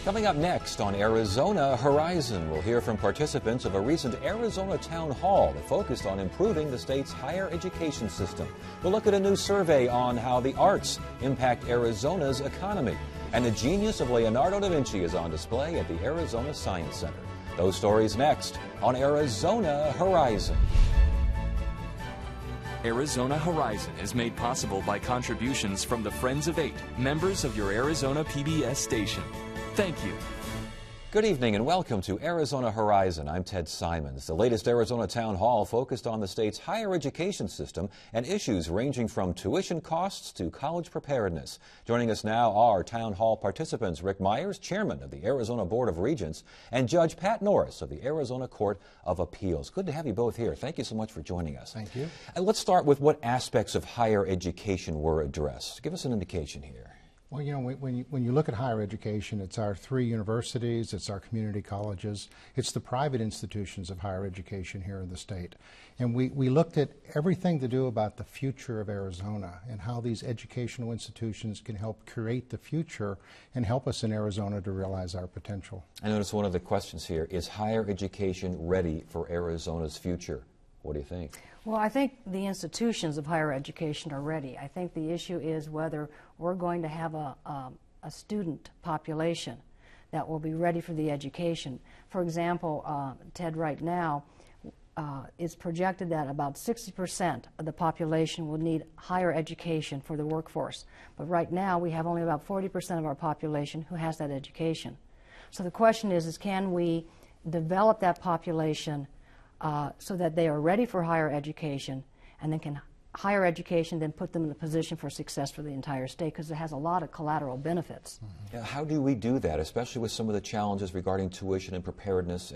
Coming up next on Arizona Horizon, we'll hear from participants of a recent Arizona town hall that focused on improving the state's higher education system. We'll look at a new survey on how the arts impact Arizona's economy. And the genius of Leonardo da Vinci is on display at the Arizona Science Center. Those stories next on Arizona Horizon. Arizona Horizon is made possible by contributions from the Friends of Eight, members of your Arizona PBS station. Thank you. Good evening and welcome to Arizona Horizon. I'm Ted Simons. The latest Arizona Town Hall focused on the state's higher education system and issues ranging from tuition costs to college preparedness. Joining us now are Town Hall participants Rick Myers, Chairman of the Arizona Board of Regents, and Judge Pat Norris of the Arizona Court of Appeals. Good to have you both here. Thank you so much for joining us. Thank you. And let's start with what aspects of higher education were addressed. Give us an indication here. Well, you know, when you look at higher education, it's our 3 universities, it's our community colleges, it's the private institutions of higher education here in the state. And we looked at everything to do about the future of Arizona and how these educational institutions can help create the future and help us in Arizona to realize our potential. I notice one of the questions here, is higher education ready for Arizona's future? What do you think? Well, I think the institutions of higher education are ready. I think the issue is whether we're going to have a student population that will be ready for the education. For example, Ted, right now, it's projected that about 60% of the population will need higher education for the workforce. But right now, we have only about 40% of our population who has that education. So the question is can we develop that population so that they are ready for higher education, and then can higher education then put them in a position for success for the entire state, because it has a lot of collateral benefits. Mm-hmm. How do we do that, especially with some of the challenges regarding tuition and preparedness,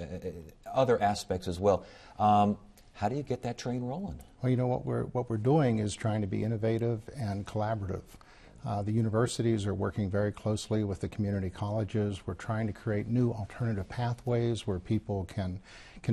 other aspects as well? How do you get that train rolling? Well, you know, what we're doing is trying to be innovative and collaborative. The universities are working very closely with the community colleges. We're trying to create new alternative pathways where people can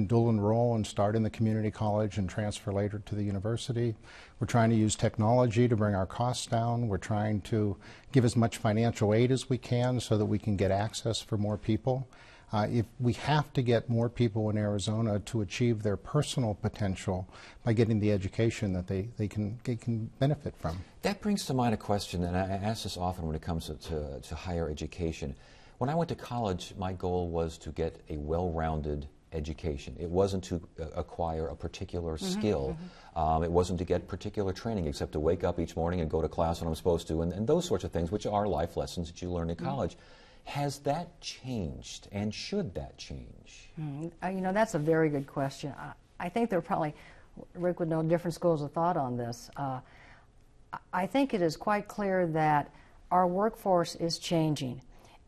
dual enroll and start in the community college and transfer later to the university. We're trying to use technology to bring our costs down. We're trying to give as much financial aid as we can so that we can get access for more people. If we have to get more people in Arizona to achieve their personal potential by getting the education that they can benefit from. That brings to mind a question, and I ask this often when it comes to higher education. When I went to college, my goal was to get a well-rounded education. It wasn't to acquire a particular skill. It wasn't to get particular training, except to wake up each morning and go to class when I'm supposed to, and those sorts of things, which are life lessons that you learn in college. Has that changed, and should that change? You know, that's a very good question. I think there are probably, Rick would know, different schools of thought on this. I think it is quite clear that our workforce is changing,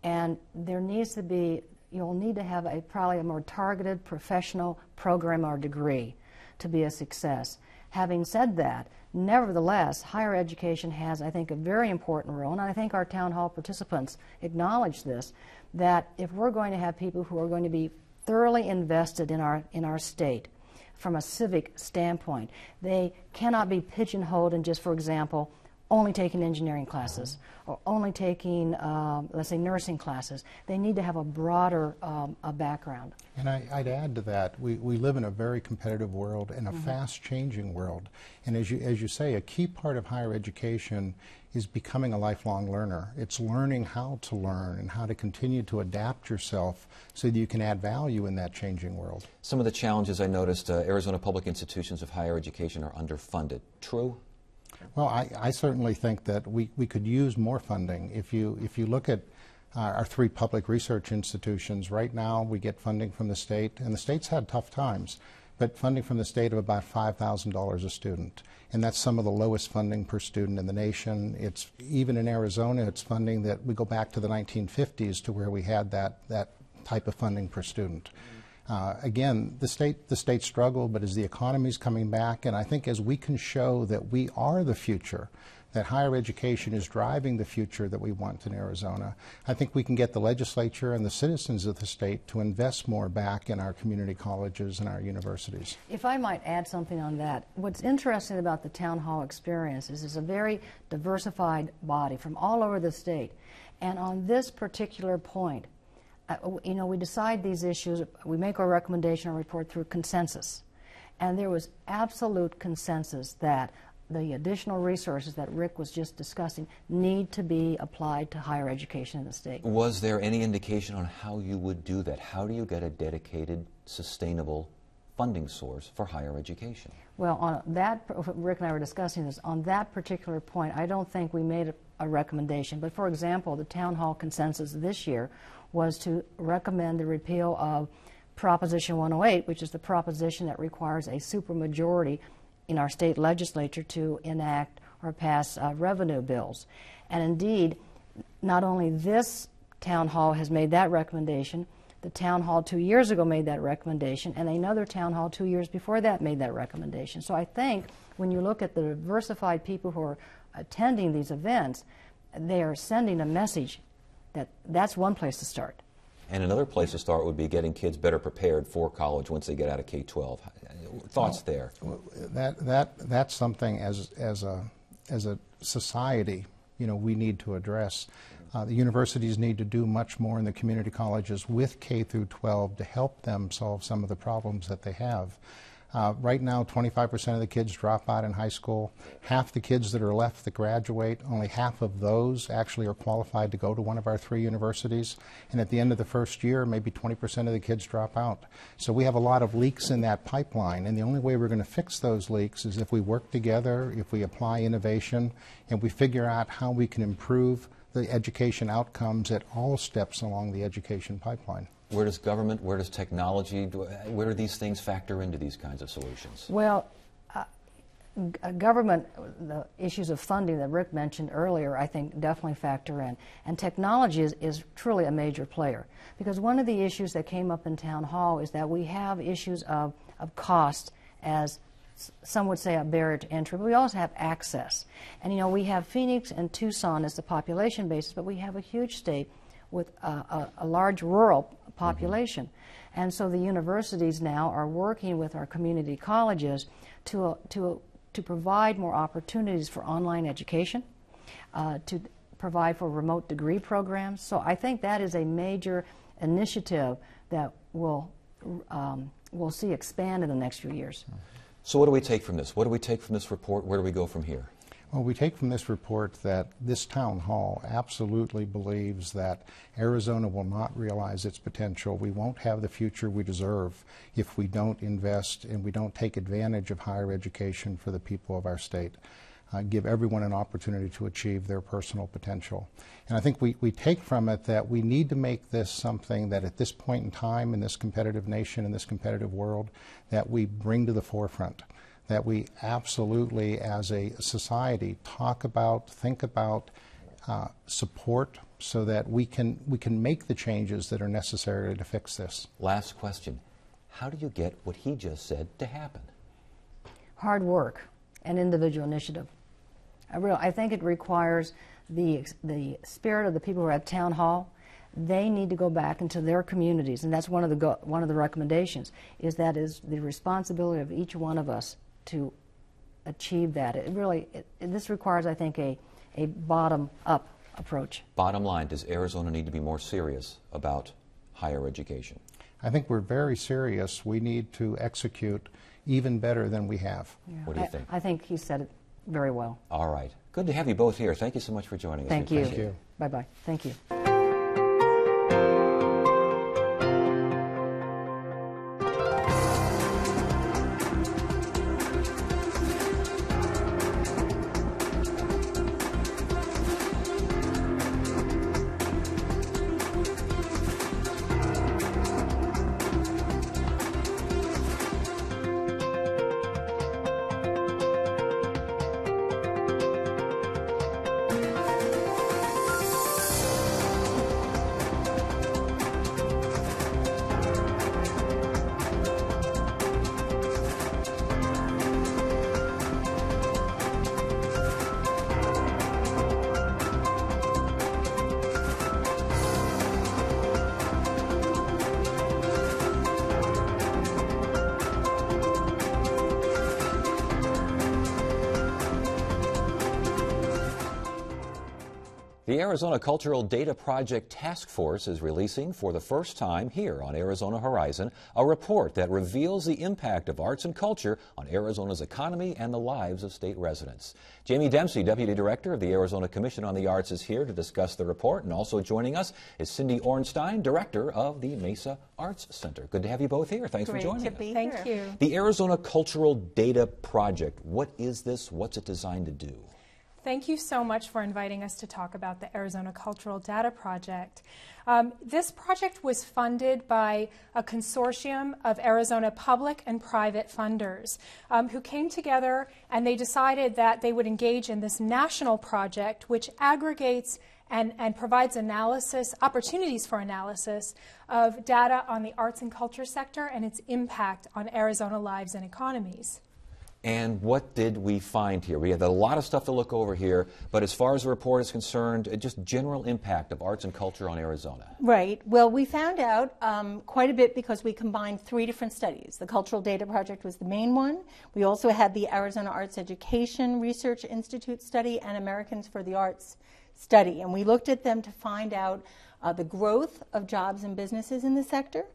and there needs to be, you'll need to have probably a more targeted professional program or degree to be a success. Having said that, nevertheless, higher education has, I think, a very important role, and I think our town hall participants acknowledge this, that if we're going to have people who are going to be thoroughly invested in our state from a civic standpoint, they cannot be pigeonholed in just, for example, only taking engineering classes or only taking, let's say, nursing classes. They need to have a broader background. And I'd add to that, we live in a very competitive world and a fast-changing world. And as you say, a key part of higher education is becoming a lifelong learner. It's learning how to learn and how to continue to adapt yourself so that you can add value in that changing world. Some of the challenges I noticed, Arizona public institutions of higher education are underfunded. True? Well, I certainly think that we could use more funding. If you look at our 3 public research institutions, right now we get funding from the state, and the state's had tough times, but funding from the state of about $5,000 a student. And that's some of the lowest funding per student in the nation. It's even in Arizona, it's funding that we go back to the 1950s to where we had that type of funding per student. Again, the state struggled, but as the economy's coming back, and I think as we can show that we are the future, that higher education is driving the future that we want in Arizona, I think we can get the legislature and the citizens of the state to invest more back in our community colleges and our universities. If I might add something on that, what's interesting about the town hall experience is it's a very diversified body from all over the state. And on this particular point, you know, we decide these issues, we make our recommendation or report through consensus. And there was absolute consensus that the additional resources that Rick was just discussing need to be applied to higher education in the state. Was there any indication on how you would do that? How do you get a dedicated, sustainable funding source for higher education? Well, on that, Rick and I were discussing this, on that particular point, I don't think we made a recommendation. But for example, the town hall consensus this year was to recommend the repeal of Proposition 108, which is the proposition that requires a supermajority in our state legislature to enact or pass revenue bills. And indeed, not only this town hall has made that recommendation, the town hall 2 years ago made that recommendation, and another town hall 2 years before that made that recommendation. So I think when you look at the diversified people who are attending these events, they are sending a message that that's one place to start. And another place to start would be getting kids better prepared for college once they get out of K-12. Thoughts there? That's something as a society, you know, we need to address. The universities need to do much more in the community colleges with K through 12 to help them solve some of the problems that they have. Right now, 25% of the kids drop out in high school. Half the kids that are left that graduate, only half of those actually are qualified to go to one of our 3 universities. And at the end of the first year, maybe 20% of the kids drop out. So we have a lot of leaks in that pipeline. And the only way we're going to fix those leaks is if we work together, if we apply innovation, and we figure out how we can improve the education outcomes at all steps along the education pipeline. Where does government, where does technology, where do these things factor into these kinds of solutions? Well, government, the issues of funding that Rick mentioned earlier, I think definitely factor in. And technology is truly a major player. Because one of the issues that came up in Town Hall is that we have issues of cost as some would say a barrier to entry, but we also have access. And you know, we have Phoenix and Tucson as the population basis, but we have a huge state with a large rural population. And so the universities now are working with our community colleges to provide more opportunities for online education, to provide for remote degree programs. So I think that is a major initiative that we'll see expand in the next few years. So what do we take from this? What do we take from this report? Where do we go from here? Well, we take from this report that this town hall absolutely believes that Arizona will not realize its potential. We won't have the future we deserve if we don't invest and we don't take advantage of higher education for the people of our state. Give everyone an opportunity to achieve their personal potential. And I think we take from it that we need to make this something that at this point in time in this competitive nation, in this competitive world, that we bring to the forefront. That we absolutely, as a society, talk about, think about, support, so that we can make the changes that are necessary to fix this. Last question. How do you get what he just said to happen? Hard work and individual initiative. I think it requires the spirit of the people who are at Town Hall. They need to go back into their communities, and that's one of the recommendations, is that is the responsibility of each one of us to achieve that. This requires, I think, a bottom-up approach. Bottom line, does Arizona need to be more serious about higher education? I think we're very serious. We need to execute even better than we have. Yeah. What do you think? I think he said it very well. All right. Good to have you both here. Thank you so much for joining us. Thank you. Thank you. Bye-bye. Thank you. The Arizona Cultural Data Project Task Force is releasing for the first time here on Arizona Horizon a report that reveals the impact of arts and culture on Arizona's economy and the lives of state residents. Jamie Dempsey, Deputy Director of the Arizona Commission on the Arts, is here to discuss the report, and also joining us is Cindy Ornstein, Director of the Mesa Arts Center. Good to have you both here. Thanks for joining us. Thank you. The Arizona Cultural Data Project, what is this? What's it designed to do? Thank you so much for inviting us to talk about the Arizona Cultural Data Project. This project was funded by a consortium of Arizona public and private funders who came together, and they decided that they would engage in this national project which aggregates and provides analysis, opportunities for analysis of data on the arts and culture sector and its impact on Arizona lives and economies. And what did we find here? We had a lot of stuff to look over here, but as far as the report is concerned, just general impact of arts and culture on Arizona. Right. Well, we found out quite a bit because we combined 3 different studies. The Cultural Data Project was the main one. We also had the Arizona Arts Education Research Institute study and Americans for the Arts study. And we looked at them to find out the growth of jobs and businesses in the sector,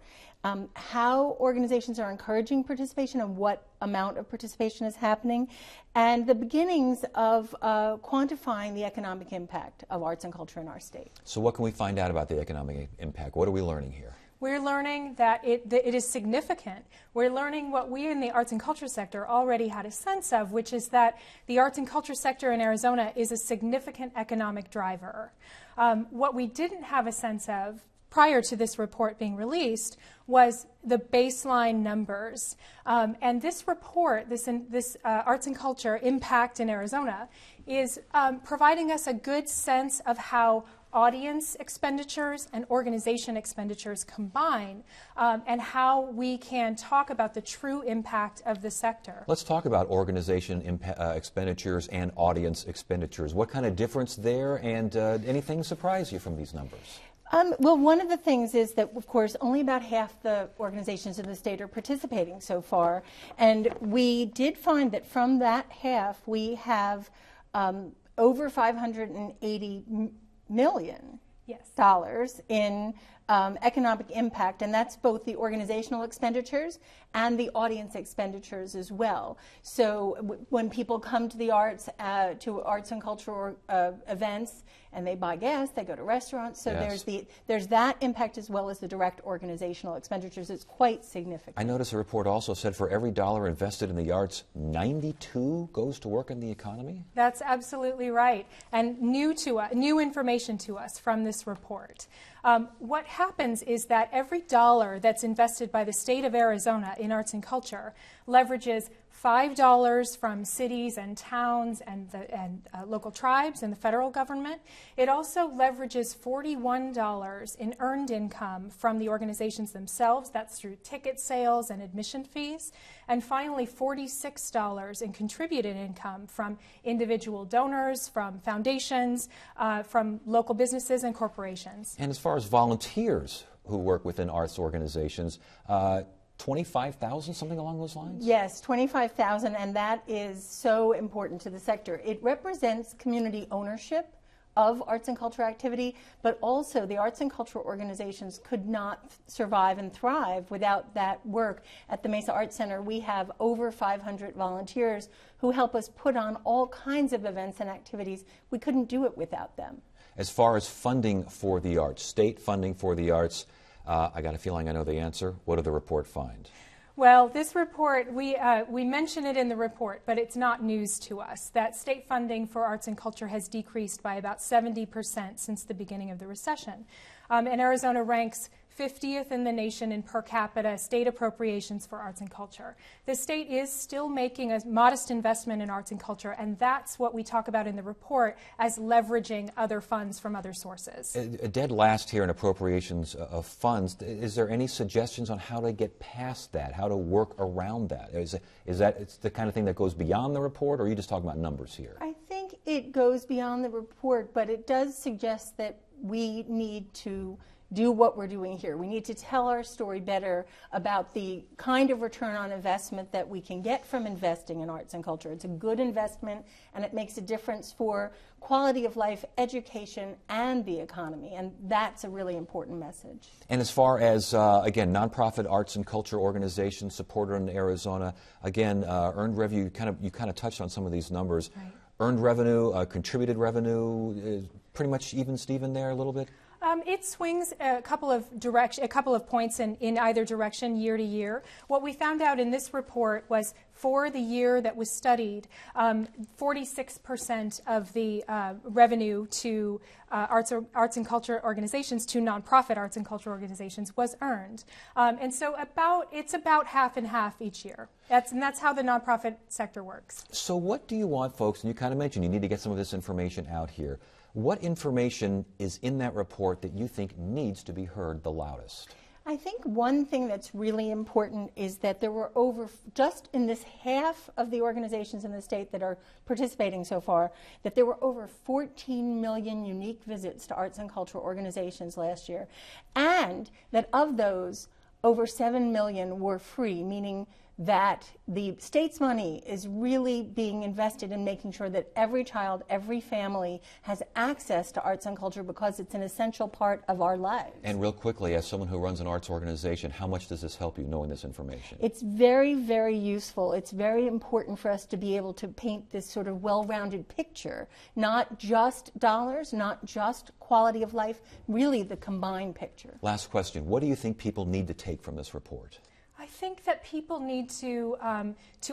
how organizations are encouraging participation and what amount of participation is happening, and the beginnings of quantifying the economic impact of arts and culture in our state. So what can we find out about the economic impact? What are we learning here? We're learning that it is significant. We're learning what we in the arts and culture sector already had a sense of, which is that the arts and culture sector in Arizona is a significant economic driver. What we didn't have a sense of prior to this report being released was the baseline numbers. And this report, this Arts and Culture Impact in Arizona, is providing us a good sense of how audience expenditures and organization expenditures combine, and how we can talk about the true impact of the sector. Let's talk about organization expenditures and audience expenditures. What kind of difference there, and anything surprise you from these numbers? Well, one of the things is that, of course, only about half the organizations in the state are participating so far. And we did find that from that half, we have over $580 million in economic impact, and that's both the organizational expenditures and the audience expenditures as well. So when people come to the arts, to arts and cultural events, and they buy gas, they go to restaurants. So there's that impact as well as the direct organizational expenditures. It's quite significant. I noticed the report also said for every dollar invested in the arts, 92 goes to work in the economy? That's absolutely right, and new information to us from this report. What happens is that every dollar that's invested by the state of Arizona in arts and culture leverages $5 from cities and towns and local tribes and the federal government. It also leverages $41 in earned income from the organizations themselves. That's through ticket sales and admission fees. And finally, $46 in contributed income from individual donors, from foundations, from local businesses and corporations. And as far as volunteers who work within arts organizations, 25,000, something along those lines? Yes, 25,000, and that is so important to the sector. It represents community ownership of arts and culture activity, but also the arts and cultural organizations could not survive and thrive without that work. At the Mesa Arts Center, we have over 500 volunteers who help us put on all kinds of events and activities. We couldn't do it without them. As far as funding for the arts, state funding for the arts, I got a feeling I know the answer. What did the report find? Well, this report, we mention it in the report, but it's not news to us, that state funding for arts and culture has decreased by about 70% since the beginning of the recession. And Arizona ranks 50th in the nation in per capita state appropriations for arts and culture. The state is still making a modest investment in arts and culture, and that's what we talk about in the report as leveraging other funds from other sources. A dead last here in appropriations of funds. Is there any suggestions on how to get past that, how to work around that? Is that it's the kind of thing that goes beyond the report, or are you just talking about numbers here? I think it goes beyond the report, but it does suggest that we need to do what we're doing here. We need to tell our story better about the kind of return on investment that we can get from investing in arts and culture. It's a good investment, and it makes a difference for quality of life, education, and the economy, and that's a really important message. And as far as, again, nonprofit arts and culture organizations supported in Arizona, again, earned revenue, you kind of touched on some of these numbers. Right. Earned revenue, contributed revenue, pretty much even Steven there a little bit? It swings a couple of points in either direction year to year. What we found out in this report was for the year that was studied, 46% of the revenue to arts and culture organizations, to nonprofit arts and culture organizations, was earned. And so it's about half and half each year. That's how the nonprofit sector works. So what do you want, folks, and you kind of mentioned you need to get some of this information out here. What information is in that report that you think needs to be heard the loudest? I think one thing that's really important is that there were just in this half of the organizations in the state that are participating so far, that there were over 14 million unique visits to arts and cultural organizations last year. And that of those, over 7 million were free, meaning that the state's money is really being invested in making sure that every child, every family has access to arts and culture because it's an essential part of our lives. And real quickly, as someone who runs an arts organization, how much does this help you knowing this information? It's very, very useful. It's very important for us to be able to paint this sort of well-rounded picture, not just dollars, not just quality of life, really the combined picture. Last question. What do you think people need to take from this report? I think that people need to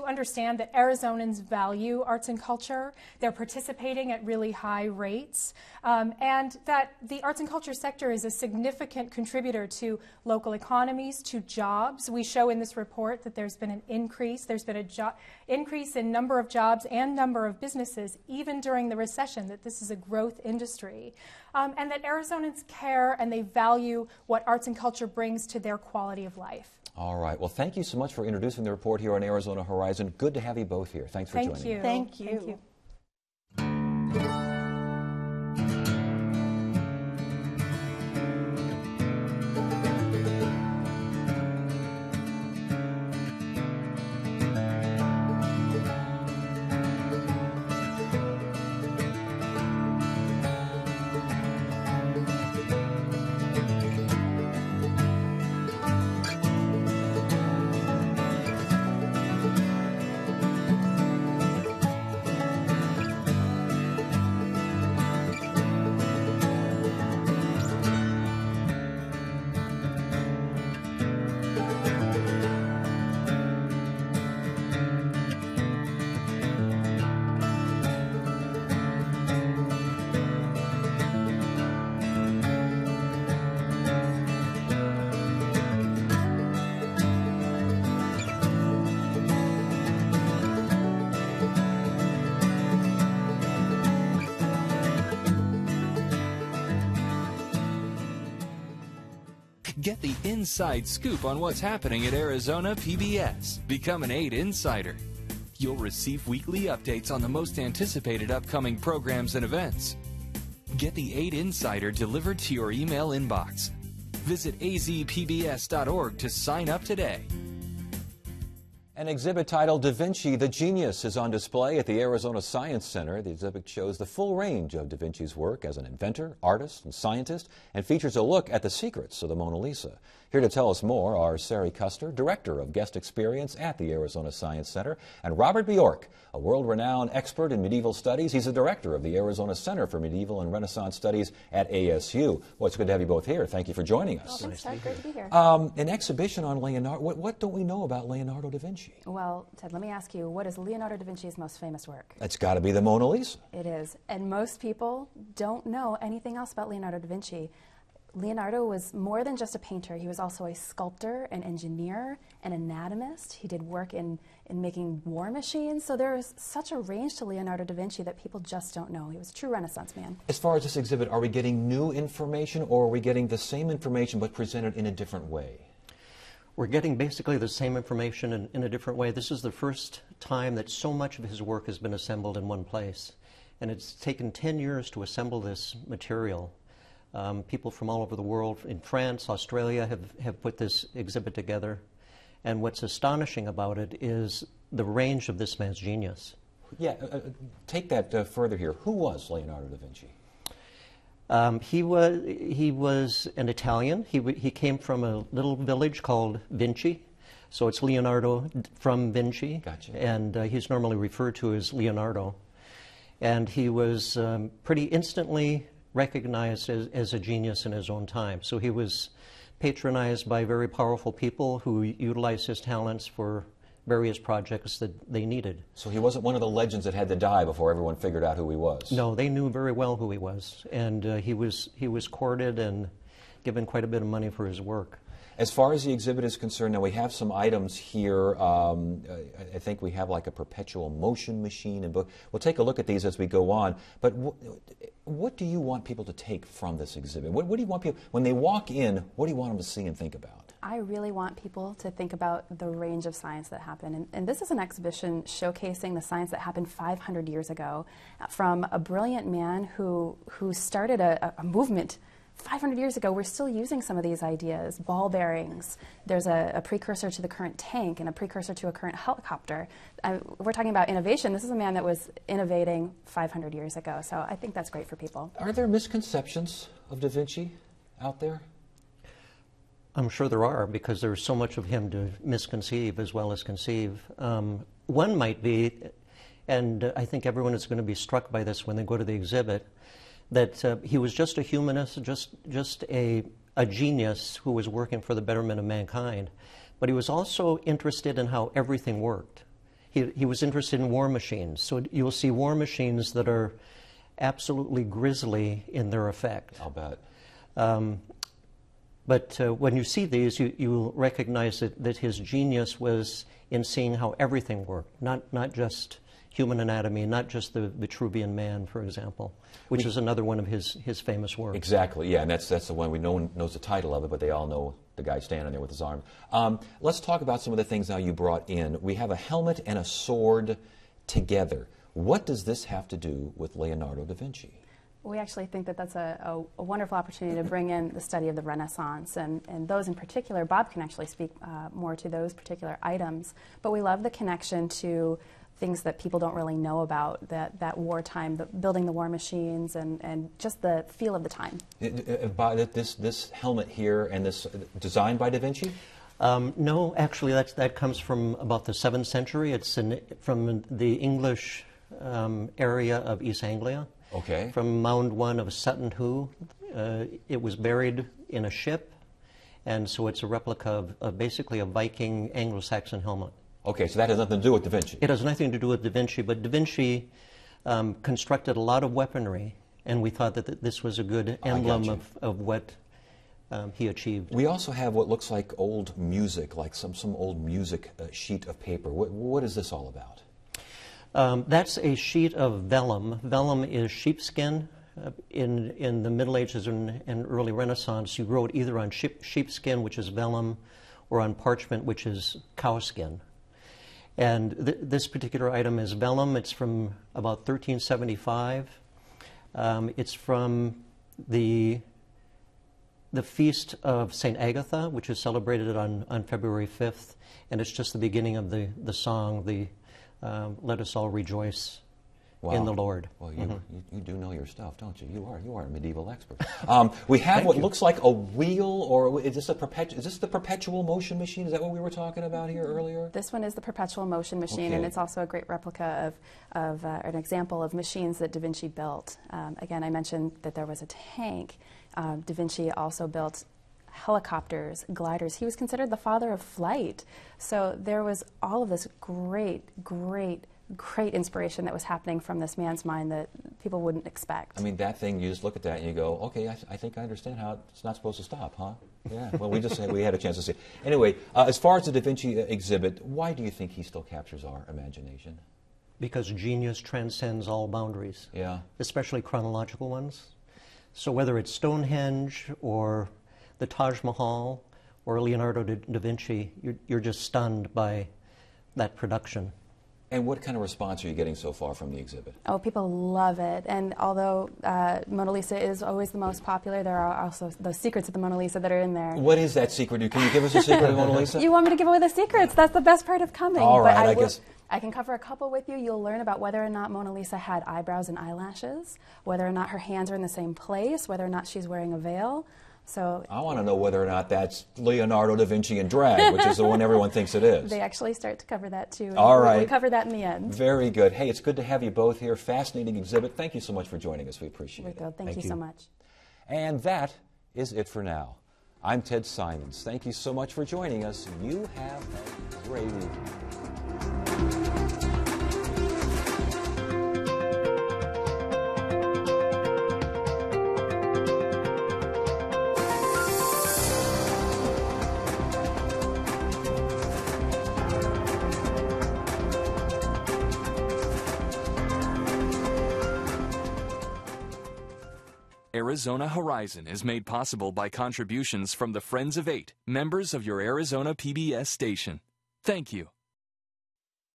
understand that Arizonans value arts and culture. They're participating at really high rates, and that the arts and culture sector is a significant contributor to local economies, to jobs. We show in this report that there's been an increase. There's been an increase in number of jobs and number of businesses, even during the recession, that this is a growth industry. And that Arizonans care and they value what arts and culture brings to their quality of life. All right. Well, thank you so much for introducing the report here on Arizona Horizon. Good to have you both here. Thanks for joining me. Thank you. Thank you. Get the inside scoop on what's happening at Arizona PBS. Become an 8 Insider. You'll receive weekly updates on the most anticipated upcoming programs and events. Get the 8 Insider delivered to your email inbox. Visit azpbs.org to sign up today. An exhibit titled Da Vinci, the Genius is on display at the Arizona Science Center. The exhibit shows the full range of Da Vinci's work as an inventor, artist, and scientist, and features a look at the secrets of the Mona Lisa. Here to tell us more are Sari Custer, Director of Guest Experience at the Arizona Science Center, and Robert Bjork, a world-renowned expert in medieval studies. He's the director of the Arizona Center for Medieval and Renaissance Studies at ASU. Well, it's good to have you both here. Thank you for joining us. Well, thanks, Great to be here. An exhibition on Leonardo. What don't we know about Leonardo da Vinci? Well, Ted, let me ask you, what is Leonardo da Vinci's most famous work? It's got to be the Mona Lisa. It is. And most people don't know anything else about Leonardo da Vinci. Leonardo was more than just a painter. He was also a sculptor, an engineer, an anatomist. He did work in making war machines. So there is such a range to Leonardo da Vinci that people just don't know. He was a true Renaissance man. As far as this exhibit, are we getting new information or are we getting the same information but presented in a different way? We're getting basically the same information in a different way. This is the first time that so much of his work has been assembled in one place. And it's taken 10 years to assemble this material. People from all over the world, in France, Australia, have put this exhibit together. And what's astonishing about it is the range of this man's genius. Yeah, take that further here. Who was Leonardo da Vinci? He was an Italian. He came from a little village called Vinci. So it's Leonardo from Vinci. Gotcha. And he's normally referred to as Leonardo. And he was pretty instantly recognized as a genius in his own time. So he was patronized by very powerful people who utilized his talents for various projects that they needed. So he wasn't one of the legends that had to die before everyone figured out who he was. No, they knew very well who he was. And he was courted and given quite a bit of money for his work. As far as the exhibit is concerned, now we have some items here. I think we have like a perpetual motion machine and book. We'll take a look at these as we go on. But what do you want people to take from this exhibit? What do you want people, when they walk in, what do you want them to see and think about? I really want people to think about the range of science that happened. And this is an exhibition showcasing the science that happened 500 years ago from a brilliant man who started a movement 500 years ago. We're still using some of these ideas. Ball bearings, there's a precursor to the current tank and a precursor to a current helicopter. We're talking about innovation. This is a man that was innovating 500 years ago. So I think that's great for people. Are there misconceptions of Da Vinci out there? I'm sure there are, because there's so much of him to misconceive as well as conceive. One might be, and I think everyone is going to be struck by this when they go to the exhibit, that he was just a humanist, just a genius who was working for the betterment of mankind. But he was also interested in how everything worked. He was interested in war machines. So you'll see war machines that are absolutely grisly in their effect. I'll bet. But when you see these, you recognize that his genius was in seeing how everything worked, not just human anatomy, not just the Vitruvian Man, for example, which is another one of his famous works. Exactly, yeah, and that's the one no one knows the title of it, but they all know the guy standing there with his arm. Let's talk about some of the things now you brought in. We have a helmet and a sword together. What does this have to do with Leonardo da Vinci? We actually think that that's a wonderful opportunity to bring in the study of the Renaissance, and those in particular. Bob can actually speak more to those particular items, but we love the connection to things that people don't really know about, that wartime, building the war machines, and just the feel of the time. This helmet here and this designed by Da Vinci? No, actually that comes from about the 7th century. It's from the English area of East Anglia. Okay. From Mound 1 of Sutton Hoo. It was buried in a ship, and so it's a replica of basically a Viking Anglo-Saxon helmet. Okay, so that has nothing to do with Da Vinci. It has nothing to do with Da Vinci, but Da Vinci constructed a lot of weaponry, and we thought that this was a good emblem of what he achieved. We also have what looks like old music, like some old music sheet of paper. What is this all about? That's a sheet of vellum. Vellum is sheepskin. In the Middle Ages and early Renaissance, you wrote either on sheepskin, which is vellum, or on parchment, which is cowskin. And this particular item is vellum. It's from about 1375. It's from the feast of St. Agatha, which is celebrated on February 5th, and it's just the beginning of the song, Let Us All Rejoice in the Lord. Well, you do know your stuff, don't you? You are a medieval expert. We have what looks like a wheel, or is this the perpetual motion machine? Is that what we were talking about here earlier? This one is the perpetual motion machine, and it's also a great replica of an example of machines that Da Vinci built. Again, I mentioned that there was a tank. Da Vinci also built helicopters, gliders. He was considered the father of flight. So there was all of this great inspiration that was happening from this man's mind that people wouldn't expect. I mean, that thing, you just look at that and you go, okay, I think I understand how it's not supposed to stop, huh? Yeah, well, we had a chance to see it. Anyway, as far as the Da Vinci exhibit, why do you think he still captures our imagination? Because genius transcends all boundaries, yeah, especially chronological ones. So whether it's Stonehenge or the Taj Mahal or Leonardo da Vinci, you're just stunned by that production. And what kind of response are you getting so far from the exhibit? Oh, people love it. And although Mona Lisa is always the most popular, there are also the secrets of the Mona Lisa that are in there. What is that secret? Can you give us a secret of Mona Lisa? You want me to give away the secrets? That's the best part of coming. All right, But I guess. I can cover a couple with you. You'll learn about whether or not Mona Lisa had eyebrows and eyelashes, whether or not her hands are in the same place, whether or not she's wearing a veil. So I want to know whether or not that's Leonardo da Vinci in drag, which is the one everyone thinks it is. they actually start to cover that too. All right. We cover that in the end. Very good. Hey, it's good to have you both here. Fascinating exhibit. Thank you so much for joining us. We appreciate it. Thank you so much. And that is it for now. I'm Ted Simons. Thank you so much for joining us. You have a great evening. Arizona Horizon is made possible by contributions from the Friends of Eight, members of your Arizona PBS station. Thank you.